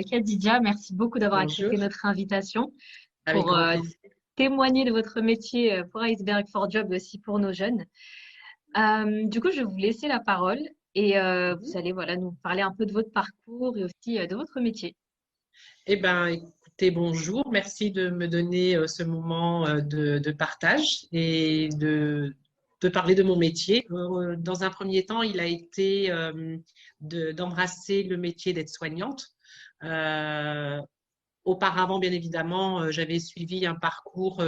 Khadija, merci beaucoup d'avoir Bonjour, accepté notre invitation avec pour grand plaisir. témoigner de votre métier pour Iceberg for Job et aussi pour nos jeunes. Du coup, je vais vous laisser la parole et vous Mhm. allez voilà, nous parler un peu de votre parcours et aussi de votre métier. Eh bien, écoutez, bonjour. Merci de me donner ce moment de partage et de parler de mon métier. Dans un premier temps, il a été d'embrasser le métier d'aide-soignante. Euh, Auparavant, bien évidemment, j'avais suivi un parcours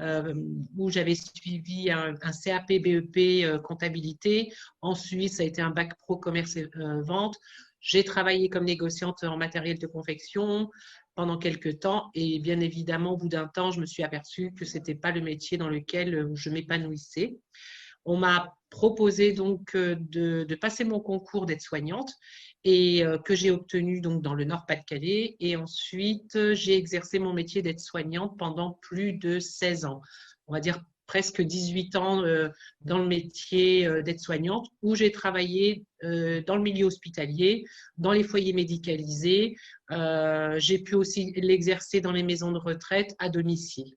euh, où j'avais suivi un CAP BEP comptabilité. Ensuite, ça a été un bac pro commerce et vente. J'ai travaillé comme négociante en matériel de confection pendant quelques temps et bien évidemment, au bout d'un temps, je me suis aperçue que ce n'était pas le métier dans lequel je m'épanouissais. On m'a proposé donc de passer mon concours d'aide-soignante et que j'ai obtenu donc dans le Nord-Pas-de-Calais. Et ensuite, j'ai exercé mon métier d'aide-soignante pendant plus de 16 ans. On va dire presque 18 ans dans le métier d'aide-soignante où j'ai travaillé dans le milieu hospitalier, dans les foyers médicalisés. J'ai pu aussi l'exercer dans les maisons de retraite à domicile.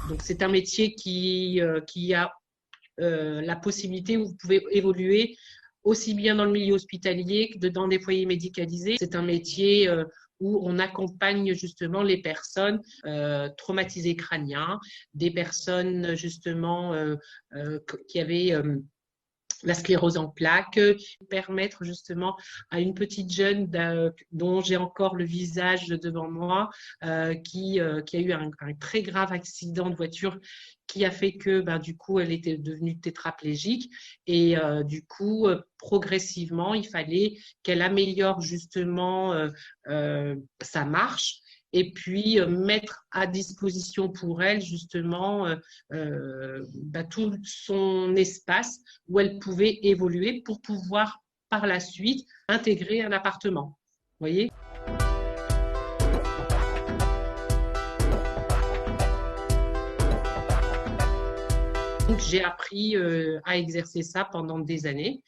Donc, c'est un métier qui a la possibilité où vous pouvez évoluer aussi bien dans le milieu hospitalier que dans des foyers médicalisés. C'est un métier où on accompagne justement les personnes traumatisées crâniens, des personnes justement qui avaient la sclérose en plaques, permettre justement à une petite jeune dont j'ai encore le visage devant moi, qui a eu un très grave accident de voiture qui a fait que ben, du coup elle était devenue tétraplégique et du coup progressivement il fallait qu'elle améliore justement sa marche et puis mettre à disposition pour elle justement ben, tout son espace où elle pouvait évoluer pour pouvoir par la suite intégrer un appartement. Vous voyez? Donc j'ai appris à exercer ça pendant des années.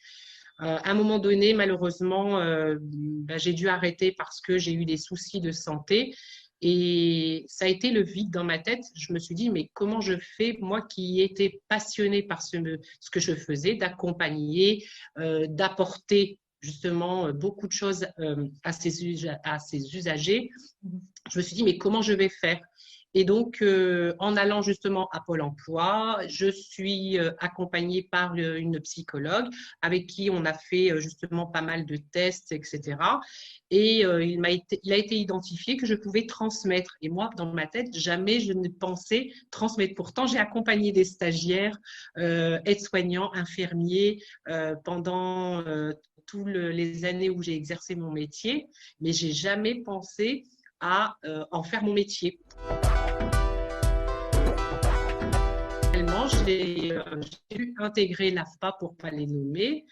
À un moment donné, malheureusement, ben, j'ai dû arrêter parce que j'ai eu des soucis de santé. Et ça a été le vide dans ma tête. Je me suis dit, mais comment je fais, moi qui étais passionnée par ce que je faisais, d'accompagner, d'apporter justement beaucoup de choses à ces usagers. Je me suis dit, mais comment je vais faire? Et donc, en allant justement à Pôle emploi, je suis accompagnée par une psychologue avec qui on a fait justement pas mal de tests, etc. Et il a été identifié que je pouvais transmettre. Et moi, dans ma tête, jamais je ne pensais transmettre. Pourtant, j'ai accompagné des stagiaires, aides-soignants, infirmiers pendant toutes les années où j'ai exercé mon métier, mais j'ai jamais pensé à en faire mon métier. J'ai dû intégrer l'AFPA pour ne pas les nommer,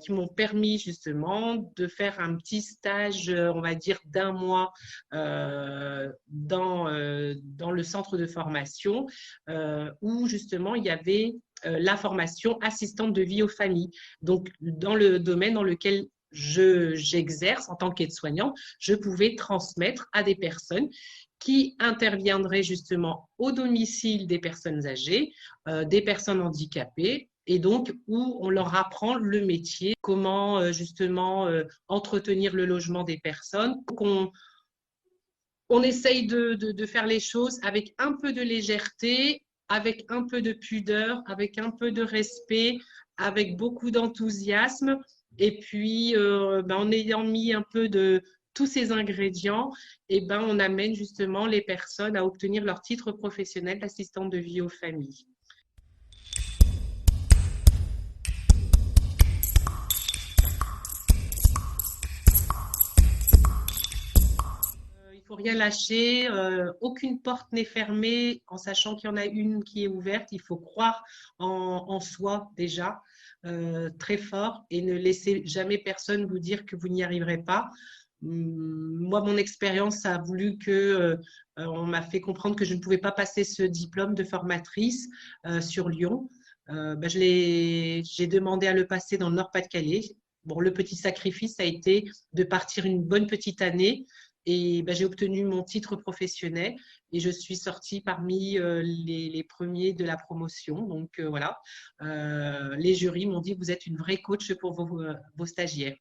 qui m'ont permis justement de faire un petit stage, on va dire, d'un mois dans le centre de formation où justement il y avait la formation assistante de vie aux familles. Donc, dans le domaine dans lequel j'exerce en tant qu'aide-soignant, je pouvais transmettre à des personnes qui interviendraient justement au domicile des personnes âgées, des personnes handicapées, et donc où on leur apprend le métier, comment justement entretenir le logement des personnes. Donc on essaye de faire les choses avec un peu de légèreté, avec un peu de pudeur, avec un peu de respect, avec beaucoup d'enthousiasme. Et puis, ben, en ayant mis un peu de tous ces ingrédients, et ben, on amène justement les personnes à obtenir leur titre professionnel d'assistante de vie aux familles. Il ne faut rien lâcher, aucune porte n'est fermée en sachant qu'il y en a une qui est ouverte. Il faut croire en soi déjà très fort et ne laissez jamais personne vous dire que vous n'y arriverez pas. Moi, mon expérience a voulu que on m'a fait comprendre que je ne pouvais pas passer ce diplôme de formatrice sur Lyon. J'ai demandé à le passer dans le Nord-Pas-de-Calais. Bon, le petit sacrifice a été de partir une bonne petite année et j'ai obtenu mon titre professionnel et je suis sortie parmi les premiers de la promotion. Donc voilà, les jurys m'ont dit vous êtes une vraie coach pour vos stagiaires.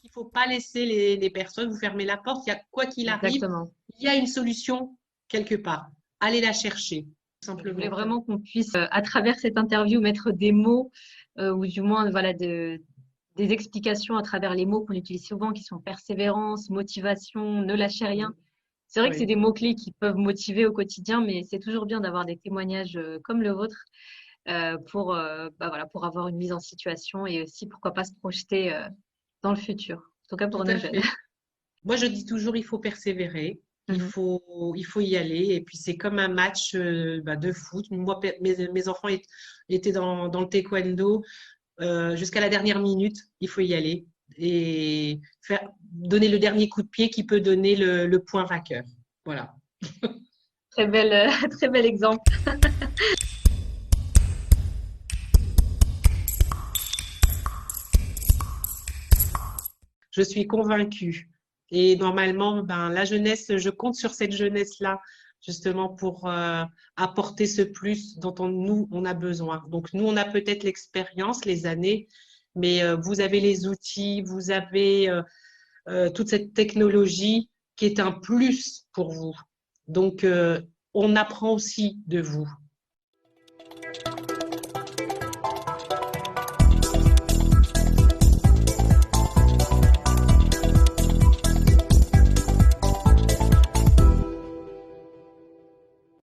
Il ne faut pas laisser les personnes vous fermer la porte. Il y a, quoi qu'il arrive, Exactement. il y a une solution quelque part. Allez la chercher, tout Je voulais simplement. vraiment qu'on puisse, à travers cette interview, mettre des mots ou du moins voilà, des explications à travers les mots qu'on utilise souvent, qui sont persévérance, motivation, ne lâchez rien. C'est vrai que c'est Oui, des mots-clés qui peuvent motiver au quotidien, mais c'est toujours bien d'avoir des témoignages comme le vôtre voilà, pour avoir une mise en situation et aussi, pourquoi pas, se projeter dans le futur, en tout cas tout pour nos à jeunes. fait. Moi, je dis toujours, il faut persévérer, Mhm. il faut y aller. Et puis, c'est comme un match de foot. Moi, mes enfants étaient dans le taekwondo jusqu'à la dernière minute. Il faut y aller et donner le dernier coup de pied qui peut donner le point vainqueur. Voilà. Très belle, très bel exemple. Je suis convaincue. Et normalement, la jeunesse, je compte sur cette jeunesse-là, justement, pour apporter ce plus dont nous, on a besoin. Donc, nous, on a peut-être l'expérience, les années, mais vous avez les outils, vous avez toute cette technologie qui est un plus pour vous. Donc, on apprend aussi de vous.